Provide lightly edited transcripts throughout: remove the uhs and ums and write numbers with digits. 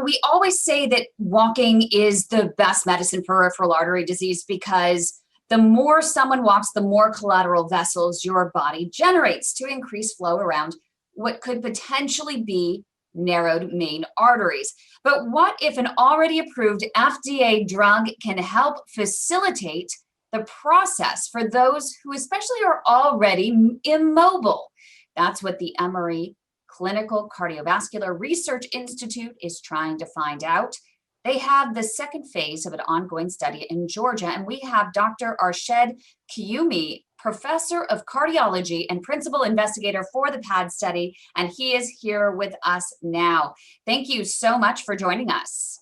we always say that walking is the best medicine for peripheral artery disease because the more someone walks, the more collateral vessels your body generates to increase flow around what could potentially be narrowed main arteries. But what if an already approved FDA drug can help facilitate the process for those who especially are already immobile? That's what the Emory Clinical Cardiovascular Research Institute is trying to find out. They have the second phase of an ongoing study in Georgia, and we have Dr. Arshed Quyyumi, professor of cardiology and principal investigator for the P.A.D study, and he is here with us now. Thank you so much for joining us.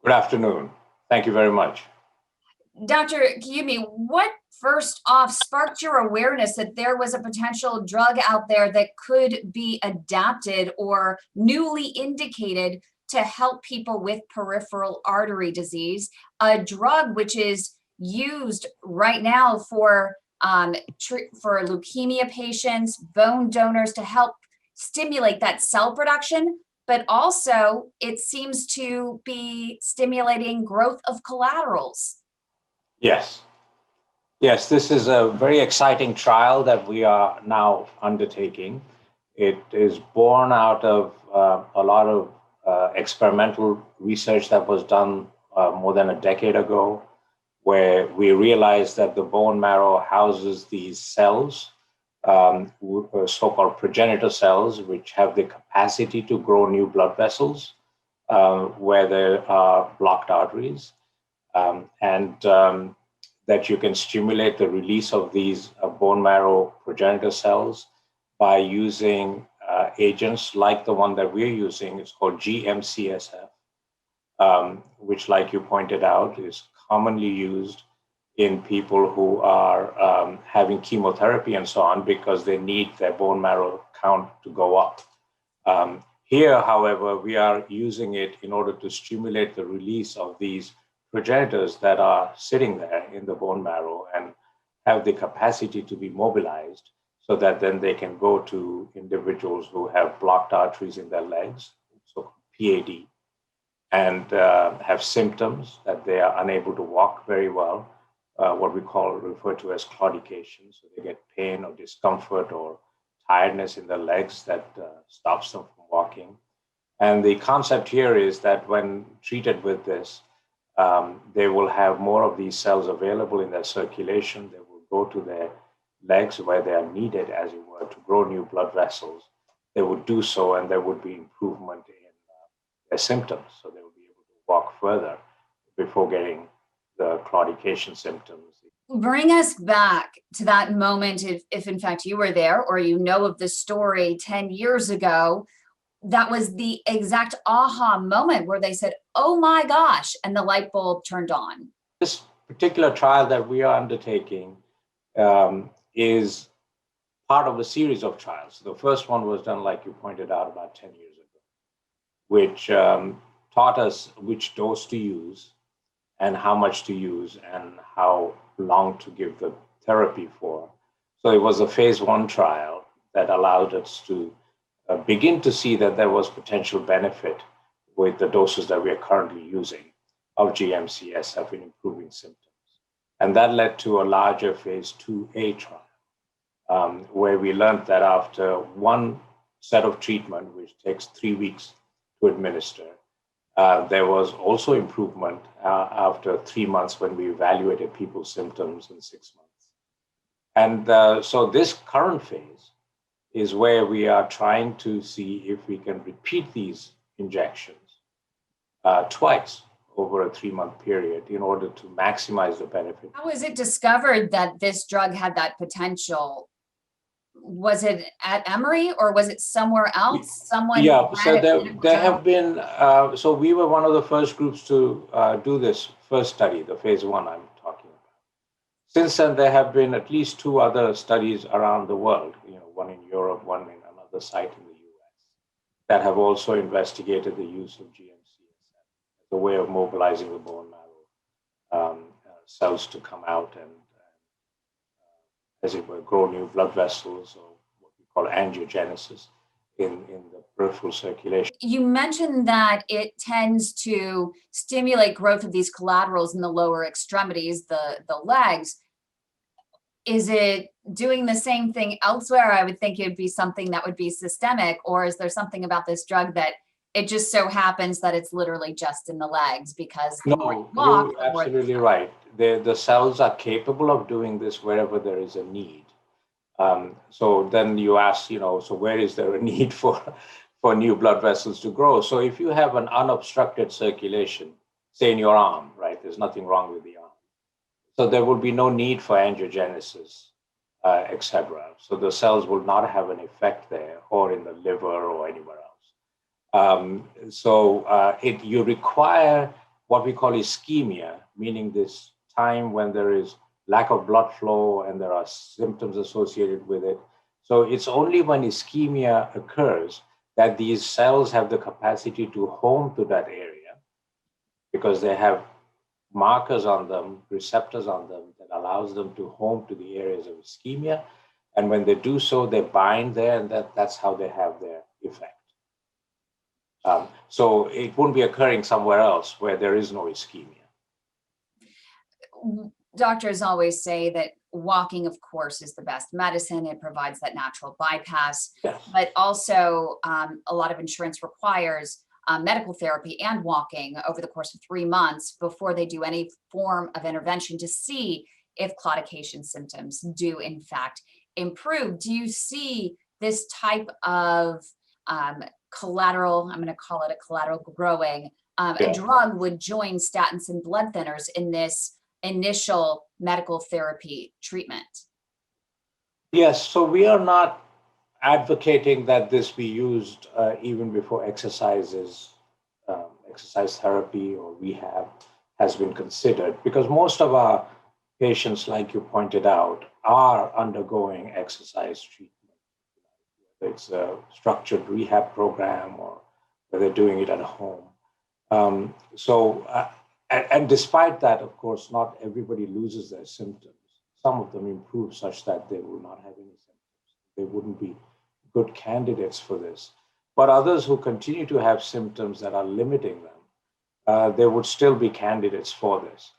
Good afternoon. Thank you very much. Dr. Quyyumi, what first off sparked your awareness that there was a potential drug out there that could be adapted or newly indicated to help people with peripheral artery disease, a drug which is used right now for leukemia patients, bone donors, to help stimulate that cell production, but also it seems to be stimulating growth of collaterals. Yes. Yes, this is a very exciting trial that we are now undertaking. It is born out of a lot of experimental research that was done more than a decade ago, where we realized that the bone marrow houses these cells, so-called progenitor cells, which have the capacity to grow new blood vessels where there are blocked arteries, that you can stimulate the release of these bone marrow progenitor cells by using agents like the one that we're using. It's called GM-CSF, which, like you pointed out, is commonly used in people who are having chemotherapy and so on because they need their bone marrow count to go up. Here, however, we are using it in order to stimulate the release of these progenitors that are sitting there in the bone marrow and have the capacity to be mobilized so that then they can go to individuals who have blocked arteries in their legs, so P.A.D, and have symptoms that they are unable to walk very well, what we refer to as claudication. So they get pain or discomfort or tiredness in their legs that stops them from walking. And the concept here is that when treated with this, they will have more of these cells available in their circulation. They will go to their legs where they are needed, as it were, to grow new blood vessels. They would do so, and there would be improvement in their symptoms. So they would be able to walk further before getting the claudication symptoms. Bring us back to that moment, if in fact you were there or you know of the story 10 years ago. That was the exact aha moment where they said, oh my gosh, and the light bulb turned on. This particular trial that we are undertaking is part of a series of trials. The first one was done, like you pointed out, about 10 years ago, which taught us which dose to use and how much to use and how long to give the therapy for. So it was a phase 1 trial that allowed us to begin to see that there was potential benefit with the doses that we are currently using of GM-CSF in improving symptoms. And that led to a larger phase 2A trial, where we learned that after one set of treatment, which takes 3 weeks to administer, there was also improvement after 3 months when we evaluated people's symptoms in 6 months. And so this current phase is where we are trying to see if we can repeat these injections twice over a 3-month period in order to maximize the benefit. How was it discovered that this drug had that potential? Was it at Emory or was it somewhere else? Yeah, so there have been, so we were one of the first groups to do this first study, the phase 1 I'm talking about. Since then, there have been at least 2 other studies around the world, one in Europe, one in another site in the US, that have also investigated the use of GM-CSF as a way of mobilizing the bone marrow cells to come out and as it were, grow new blood vessels, or what we call angiogenesis in the peripheral circulation. You mentioned that it tends to stimulate growth of these collaterals in the lower extremities, the legs. Is it doing the same thing elsewhere? I would think it would be something that would be systemic, or is there something about this drug that it just so happens that it's literally just in the legs because the more you walk, You're absolutely right. The cells are capable of doing this wherever there is a need. So then you ask, so where is there a need for new blood vessels to grow? So if you have an unobstructed circulation, say in your arm, right, there's nothing wrong with the arm. So there will be no need for angiogenesis, etc. So the cells will not have an effect there or in the liver or anywhere else. You require what we call ischemia, meaning this time when there is lack of blood flow and there are symptoms associated with it. So it's only when ischemia occurs that these cells have the capacity to home to that area because they have markers on them, receptors on them that allows them to home to the areas of ischemia. And when they do so, they bind there, and that's how they have their effect. So it wouldn't be occurring somewhere else where there is no ischemia. Doctors always say that walking, of course, is the best medicine. It provides that natural bypass, yes. But also a lot of insurance requires medical therapy and walking over the course of 3 months before they do any form of intervention to see if claudication symptoms do in fact improve. Do you see this type of collateral, I'm going to call it a collateral growing, a drug would join statins and blood thinners in this initial medical therapy treatment? Yes, so we are not advocating that this be used even before exercise therapy or rehab has been considered, because most of our patients, like you pointed out, are undergoing exercise treatment. Whether it's a structured rehab program or whether they're doing it at home. And despite that, of course, not everybody loses their symptoms. Some of them improve such that they will not have any symptoms. They wouldn't be good candidates for this. But others who continue to have symptoms that are limiting them, they would still be candidates for this.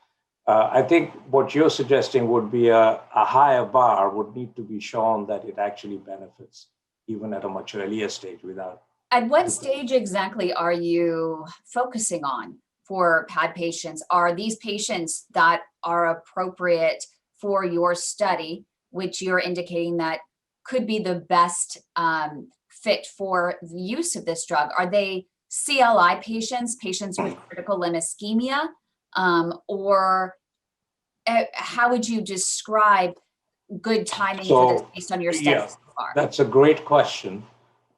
I think what you're suggesting would be a higher bar would need to be shown that it actually benefits even at a much earlier stage without. At what stage exactly are you focusing on for P.A.D patients? Are these patients that are appropriate for your study, which you're indicating that could be the best fit for the use of this drug? Are they CLI patients, patients with critical limb ischemia, or how would you describe good timing for this based on your study so far? That's a great question.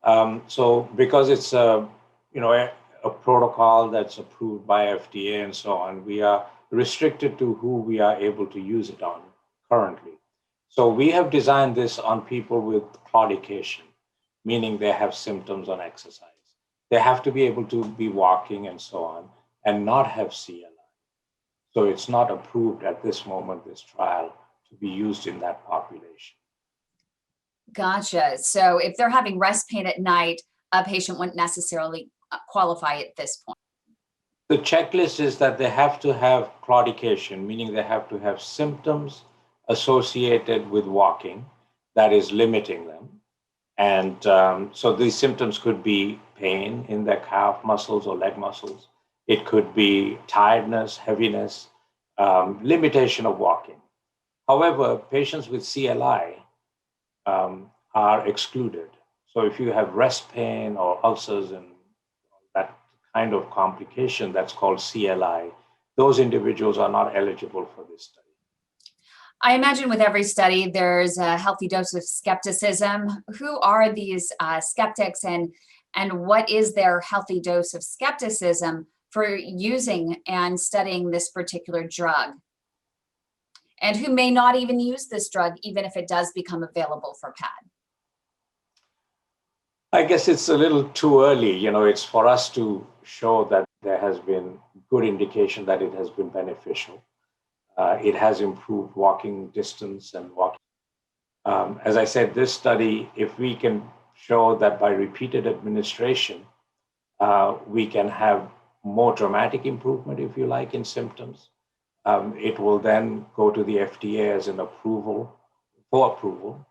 So because it's a protocol that's approved by FDA and so on, we are restricted to who we are able to use it on currently. So we have designed this on people with claudication, meaning they have symptoms on exercise. They have to be able to be walking and so on and not have CLI. So it's not approved at this moment, this trial, to be used in that population. Gotcha. So if they're having rest pain at night, a patient wouldn't necessarily qualify at this point. The checklist is that they have to have claudication, meaning they have to have symptoms associated with walking that is limiting them. And so these symptoms could be pain in their calf muscles or leg muscles. It could be tiredness, heaviness, limitation of walking. However, patients with CLI are excluded. So if you have rest pain or ulcers and that kind of complication that's called CLI, those individuals are not eligible for this study. I imagine with every study, there's a healthy dose of skepticism. Who are these skeptics, and what is their healthy dose of skepticism for using and studying this particular drug? And who may not even use this drug, even if it does become available for P.A.D? I guess it's a little too early. It's for us to show that there has been good indication that it has been beneficial. It has improved walking distance and walking. As I said, this study, if we can show that by repeated administration, we can have more dramatic improvement, if you like, in symptoms. It will then go to the FDA as an approval, for approval.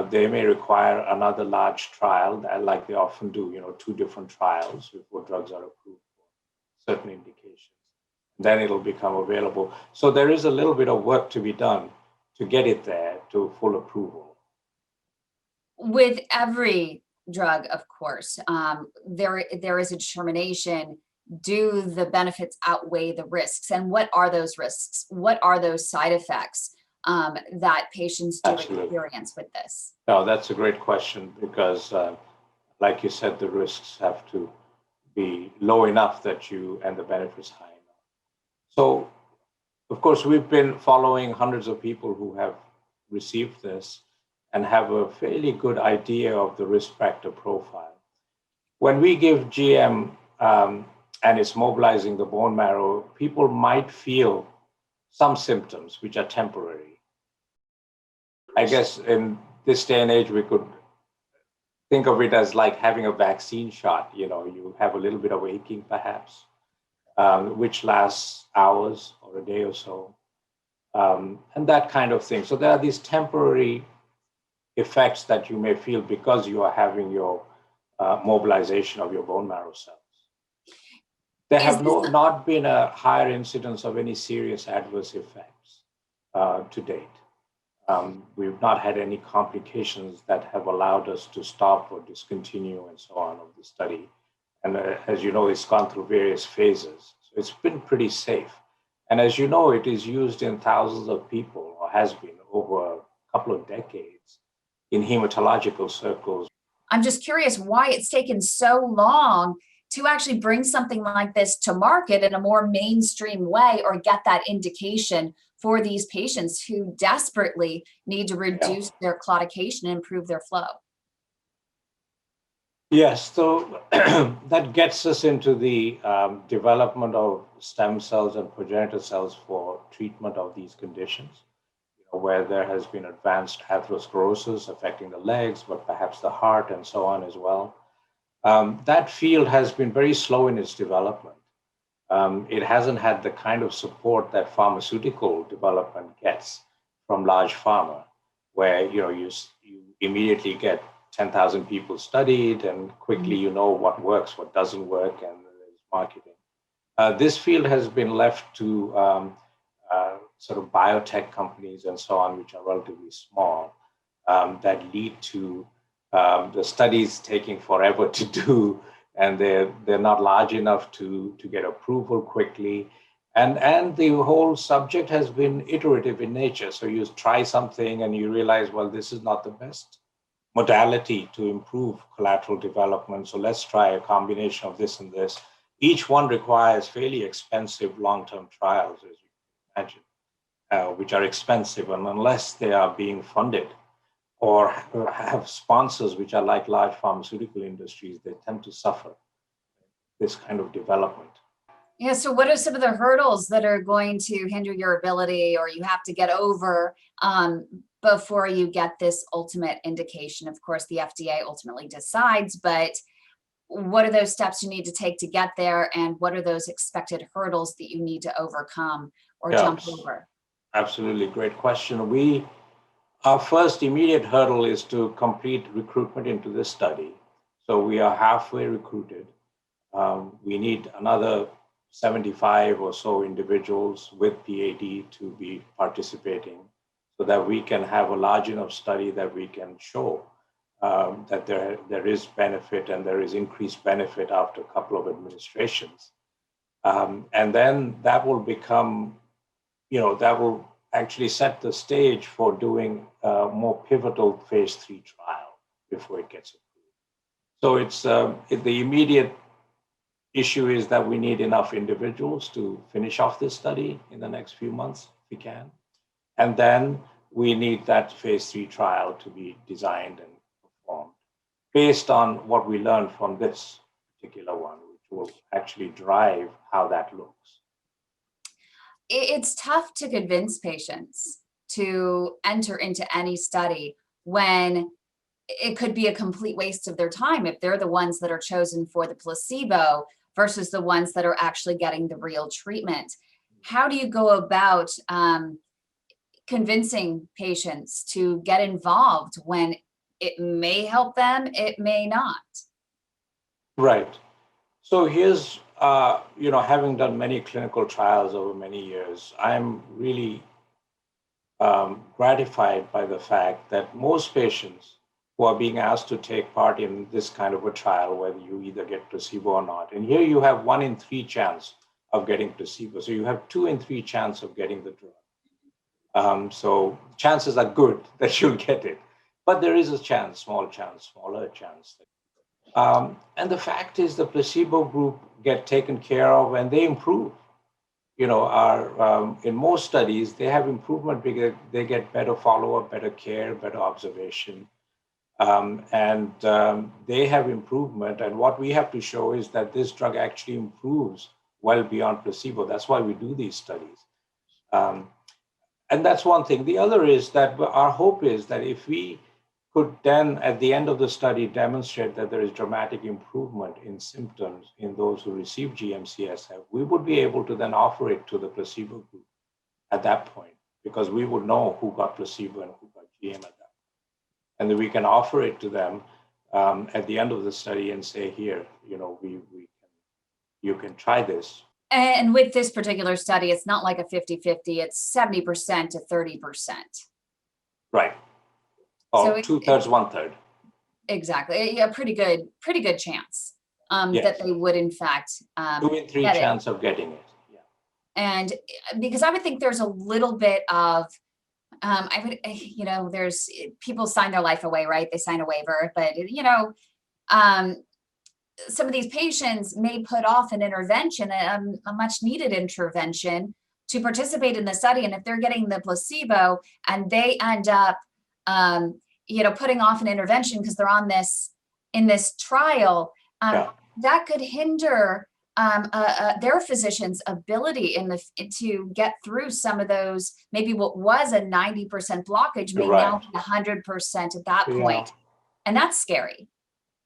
They may require another large trial, like they often do, 2 different trials before drugs are approved for certain indications. Then it'll become available. So there is a little bit of work to be done to get it there to full approval. With every drug, of course, there is a determination, do the benefits outweigh the risks? And what are those risks? What are those side effects that patients do experience with this? No, that's a great question because, like you said, the risks have to be low enough that and the benefits high enough. So, of course, we've been following hundreds of people who have received this and have a fairly good idea of the risk factor profile. When we give GM and it's mobilizing the bone marrow, people might feel some symptoms which are temporary. I guess in this day and age, we could think of it as like having a vaccine shot. You have a little bit of aching perhaps, which lasts hours or a day or so, and that kind of thing. So there are these temporary effects that you may feel because you are having your mobilization of your bone marrow cells. There have not been a higher incidence of any serious adverse effects to date. We've not had any complications that have allowed us to stop or discontinue and so on of the study. And as you know, it's gone through various phases. So it's been pretty safe. And as you know, it is used in thousands of people, or has been over a couple of decades in hematological circles. I'm just curious why it's taken so long to actually bring something like this to market in a more mainstream way, or get that indication for these patients who desperately need to reduce their claudication and improve their flow. Yes, so that gets us into the development of stem cells and progenitor cells for treatment of these conditions, where there has been advanced atherosclerosis affecting the legs, but perhaps the heart and so on as well. That field has been very slow in its development. It hasn't had the kind of support that pharmaceutical development gets from large pharma, where you immediately get 10,000 people studied and quickly you know what works, what doesn't work, and there's marketing. This field has been left to sort of biotech companies and so on, which are relatively small, that lead to the studies taking forever to do, and they're not large enough to get approval quickly. And the whole subject has been iterative in nature. So you try something and you realize, well, this is not the best modality to improve collateral development. So let's try a combination of this and this. Each one requires fairly expensive long-term trials, as you can imagine, which are expensive. And unless they are being funded or have sponsors which are like large pharmaceutical industries, they tend to suffer this kind of development. Yeah, so what are some of the hurdles that are going to hinder your ability, or you have to get over before you get this ultimate indication? Of course, the FDA ultimately decides, but what are those steps you need to take to get there, and what are those expected hurdles that you need to overcome or jump over? Absolutely, great question. Our first immediate hurdle is to complete recruitment into this study. So we are halfway recruited. We need another 75 or so individuals with P.A.D. to be participating so that we can have a large enough study that we can show that there is benefit, and there is increased benefit after a couple of administrations. And then that will become, that will actually set the stage for doing a more pivotal phase 3 trial before it gets approved. So it's the immediate issue is that we need enough individuals to finish off this study in the next few months, if we can. And then we need that phase 3 trial to be designed and performed based on what we learned from this particular one, which will actually drive how that looks. It's tough to convince patients to enter into any study when it could be a complete waste of their time if they're the ones that are chosen for the placebo versus the ones that are actually getting the real treatment. How do you go about convincing patients to get involved when it may help them, it may not? Right. So here's, having done many clinical trials over many years, I'm really gratified by the fact that most patients who are being asked to take part in this kind of a trial, whether you either get placebo or not, and here you have 1 in 3 chance of getting placebo. So you have 2 in 3 chance of getting the drug. So chances are good that you'll get it, but there is a chance, smaller chance. And the fact is the placebo group get taken care of and they improve. In most studies, they have improvement because they get better follow-up, better care, better observation. They have improvement. And what we have to show is that this drug actually improves well beyond placebo. That's why we do these studies. And that's one thing. The other is that our hope is that if we could then, at the end of the study, demonstrate that there is dramatic improvement in symptoms in those who receive GM-CSF, we would be able to then offer it to the placebo group at that point, because we would know who got placebo and who got GM at that point. And then we can offer it to them at the end of the study and say, here, you can try this. And with this particular study, it's not like a 50-50, it's 70% to 30%. Right. Or So 2/3, 1/3. Exactly. A pretty good chance Yes. that they would in fact 2 in 3 chance of getting it. Yeah. And because I would think there's a little bit of there's people sign their life away, right? They sign a waiver, but some of these patients may put off an intervention, a much needed intervention to participate in the study. And if they're getting the placebo and they end up putting off an intervention because they're in this trial, that could hinder their physician's ability to get through some of those. Maybe what was a 90% blockage may now be 100% at that point. And that's scary.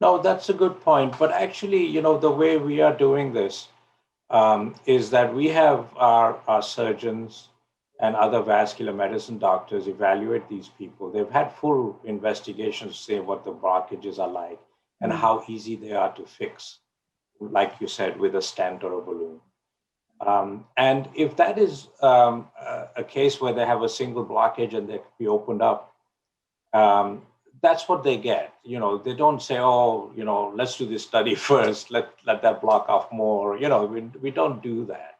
No, that's a good point. But actually, the way we are doing this is that we have our surgeons and other vascular medicine doctors evaluate these people. They've had full investigations to say what the blockages are like and how easy they are to fix, like you said, with a stent or a balloon. And if that is a case where they have a single blockage and they can be opened up, that's what they get. They don't say, let's do this study first, let that block off more. We don't do that.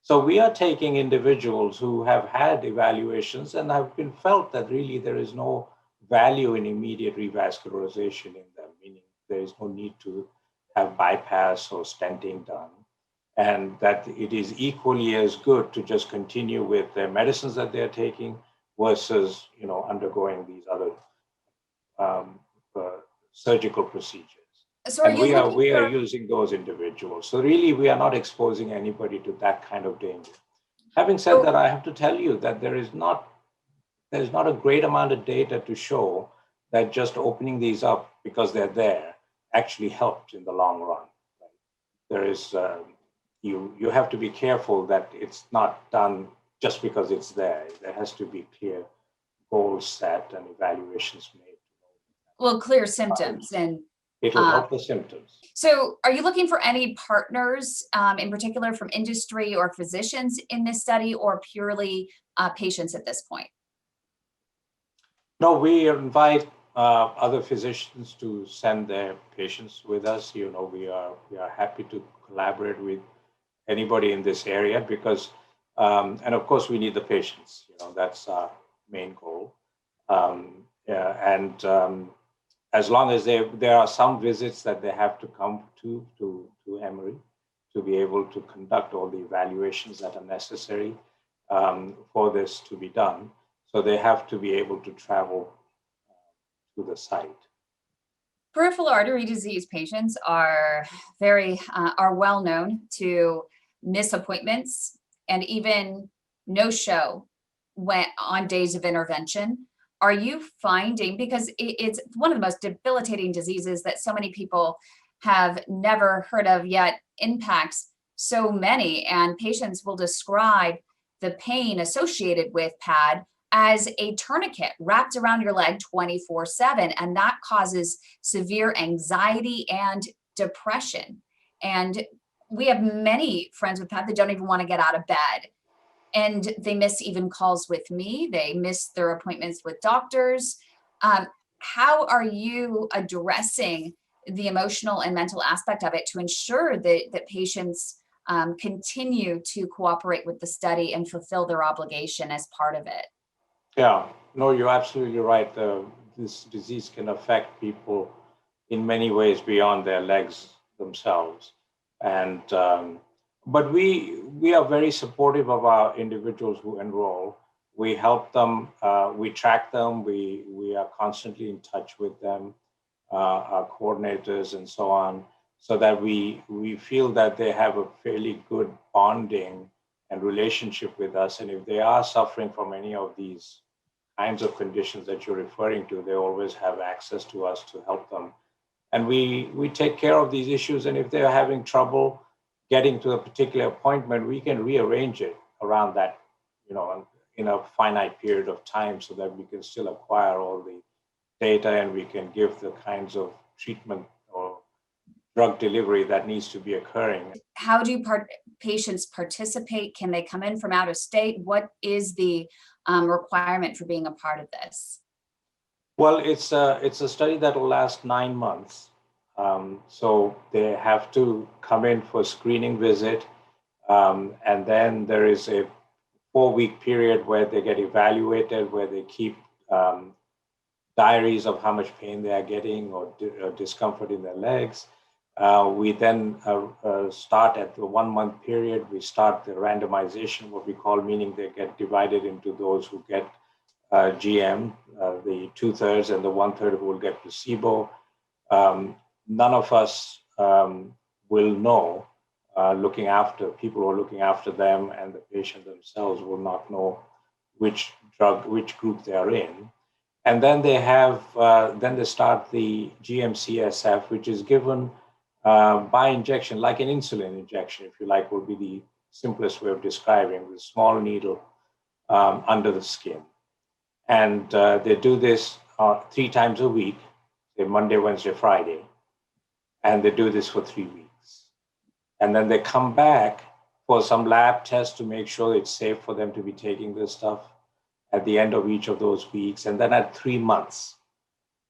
So we are taking individuals who have had evaluations and have been felt that really there is no value in immediate revascularization in them, meaning there is no need to have bypass or stenting done, and that it is equally as good to just continue with their medicines that they're taking versus, undergoing these other surgical procedures. So and we are using those individuals. So really, we are not exposing anybody to that kind of danger. Having said that, I have to tell you that there is not a great amount of data to show that just opening these up because they're there actually helped in the long run. Right? There is you have to be careful that it's not done just because it's there. There has to be clear goals set and evaluations made. Well, clear symptoms and. It will help the symptoms. So are you looking for any partners in particular from industry or physicians in this study, or purely patients at this point? No, we invite other physicians to send their patients with us. We are happy to collaborate with anybody in this area because, and of course, we need the patients. That's our main goal. As long as there are some visits that they have to come to Emory to be able to conduct all the evaluations that are necessary for this to be done. So they have to be able to travel to the site. Peripheral artery disease patients are well known to miss appointments and even no show on days of intervention. are you finding, because it's one of the most debilitating diseases that so many people have never heard of, yet impacts so many, and patients will describe the pain associated with PAD as a tourniquet wrapped around your leg 24/7, and that causes severe anxiety and depression. And we have many friends with PAD that don't even want to get out of bed, and they miss even calls with me. They miss their appointments with doctors. How are you addressing the emotional and mental aspect of it to ensure that patients continue to cooperate with the study and fulfill their obligation as part of it? Yeah, no, you're absolutely right. This disease can affect people in many ways beyond their legs themselves. And but we are very supportive of our individuals who enroll. We help them, we track them, we are constantly in touch with them, our coordinators and so on, so that we feel that they have a fairly good bonding and relationship with us. And if they are suffering from any of these kinds of conditions that you're referring to, they always have access to us to help them. And we take care of these issues. And if they're having trouble getting to a particular appointment, we can rearrange it around that, in a finite period of time, so that we can still acquire all the data and we can give the kinds of treatment or drug delivery that needs to be occurring. How do patients participate? Can they come in from out of state? What is the requirement for being a part of this? Well, it's a study that will last 9 months. So they have to come in for a screening visit, and then there is a 4-week period where they get evaluated, where they keep diaries of how much pain they are getting or discomfort in their legs. We then start at the 1-month period. We start the randomization, what we call, meaning they get divided into those who get GM, the 2/3, and the 1/3 who will get placebo. None of us will know, people who are looking after them and the patient themselves will not know which group they are in. And then they start the GM-CSF, which is given by injection, like an insulin injection, if you like, would be the simplest way of describing, with a small needle under the skin. And they do this 3 times a week, say Monday, Wednesday, Friday, and they do this for 3 weeks. And then they come back for some lab tests to make sure it's safe for them to be taking this stuff at the end of each of those weeks, and then at 3 months.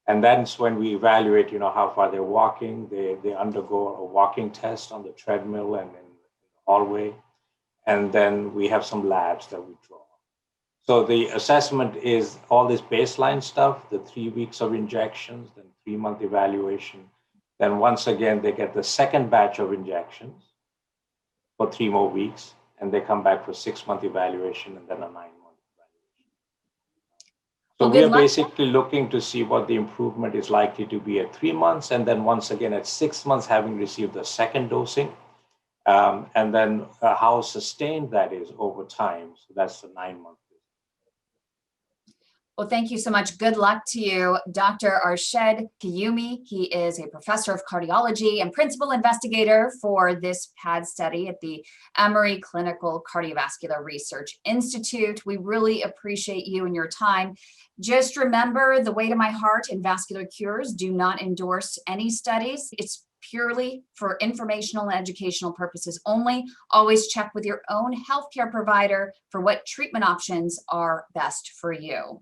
And that's when we evaluate, how far they're walking. They undergo a walking test on the treadmill and in the hallway. And then we have some labs that we draw. So the assessment is all this baseline stuff, the 3 weeks of injections, then 3-month evaluation. Then once again, they get the second batch of injections for 3 more weeks, and they come back for 6-month evaluation and then a 9-month evaluation. So we are basically looking to see what the improvement is likely to be at 3 months, and then once again at 6 months, having received the second dosing, and then how sustained that is over time. So that's the 9-month. Well, thank you so much. Good luck to you, Dr. Arshed Quyyumi. He is a professor of cardiology and principal investigator for this PAD study at the Emory Clinical Cardiovascular Research Institute. We really appreciate you and your time. Just remember, the way to my heart and vascular cures do not endorse any studies. It's purely for informational and educational purposes only. Always check with your own healthcare provider for what treatment options are best for you.